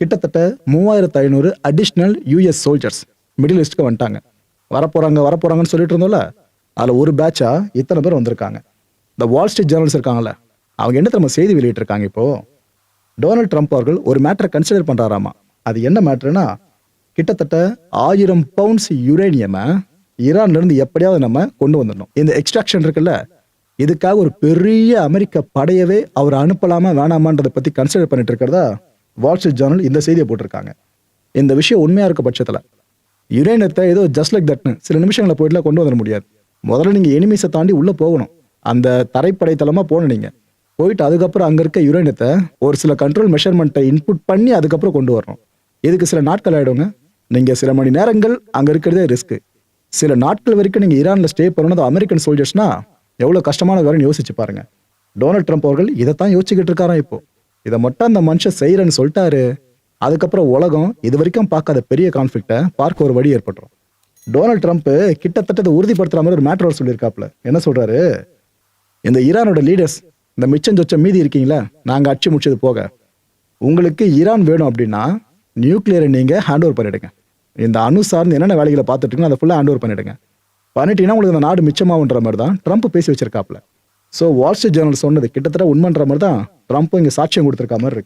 கிட்டத்தட்ட 3500 additional US soldiers middle ஈஸ்ட்க்கு வந்துட்டாங்க. வரப்போறாங்கன்னு சொல்லிட்டு இருந்தோம்ல, அதில் ஒரு பேட்சா இத்தனை பேர் வந்திருக்காங்க. இந்த வால் ஸ்ட்ரீட் ஜேர்னல்ஸ் இருக்காங்கல்ல, அவங்க என்ன நம்ம செய்தி வெளியிட்டிருக்காங்க. இப்போ டொனால்ட் ட்ரம்ப் அவர்கள் ஒரு மேட்டரை கன்சிடர் பண்றாராமா. அது என்ன மேட்டர்னா, கிட்டத்தட்ட 1000 பவுண்ட்ஸ் யுரேனியமை ஈரான்ல இருந்து எப்படியாவது நம்ம கொண்டு வந்துடணும். இந்த எக்ஸ்ட்ராக்ஷன் இருக்குல்ல, இதுக்காக ஒரு பெரிய அமெரிக்க படையவே அவர் அனுப்பலாமா வேணாமான்றதை பத்தி கன்சிடர் பண்ணிட்டு இருக்கிறதா வால் ஸ்ட்ரீட் ஜேர்னல் இந்த செய்தியை போட்டிருக்காங்க. இந்த விஷயம் உண்மையா இருக்க பட்சத்தில் யுரேனியத்தை ஏதோ ஜஸ்ட் லைக் தட்னு சில நிமிஷங்களை போயிட்டுலாம் கொண்டு வந்துட முடியாது. முதல்ல நீங்க எனிமீஸை தாண்டி உள்ள போகணும். அந்த தரைப்படை தளமா போகணும். நீங்க போயிட்டு அதுக்கப்புறம் அங்க இருக்க யுரேனியத்தை ஒரு சில கண்ட்ரோல் மெஷர்மெண்ட்டை இன்புட் பண்ணி அதுக்கப்புறம் கொண்டு வரணும். இதுக்கு சில நாட்கள் ஆயிடுங்க. நீங்க சில மணி நேரங்கள் அங்க இருக்கிறதே ரிஸ்க். சில நாட்கள் வரைக்கும் நீங்க ஈரான்ல ஸ்டே பண்ணணும். அமெரிக்கன் சோல்ஜர்ஸ்னா எவ்வளவு கஷ்டமான வேலைன்னு யோசிச்சு பாருங்க. டொனால்ட் ட்ரம்ப் அவர்கள் இதைத்தான் யோசிச்சுக்கிட்டு இருக்காராம். இப்போ இதை மட்டும் அந்த மனுஷன் செய்யறேன்னு சொல்லிட்டாரு, அதுக்கப்புறம் உலகம் இது வரைக்கும் பார்க்காத பெரிய கான்ஃபிளிக்டை பார்க்க ஒரு வழி ஏற்பட்டுரும். டொனால்ட் ட்ரம்ப் கிட்டத்தட்ட இதை உறுதிப்படுத்துற மாதிரி ஒரு மேட்டர் சொல்லியிருக்காப்ல. என்ன சொல்றாரு, இந்த ஈரானோட லீடர்ஸ் இந்த மிச்சம் சொச்சம் மீதி இருக்கீங்களா, நாங்க அடிச்சு முடிச்சது போக உங்களுக்கு ஈரான் வேணும் அப்படின்னா நியூக்ளியரை நீங்க ஹேண்ட் ஓவர் பண்ணிடுங்க. இந்த அணு சார்ந்து என்னென்ன வேலைகளை பார்த்துட்டு இருக்கீங்க அதை ஃபுல்லாக ஹேண்ட் ஓவர் பண்ணிடுங்க. பண்ணிட்டீங்கன்னா உங்களுக்கு இந்த நாடு மிச்சமாகுன்ற மாதிரி தான் ட்ரம்ப் பேசி வச்சிருக்காப்ல. ஸோ வால் ஸ்ட்ரீட் ஜேர்னல் சொன்னது கிட்டத்தட்ட உண்மைன்ற மாதிரி தான் ட்ரம்ப் இங்கே சாட்சியம் கொடுத்துருக்க மாதிரி இருக்கு.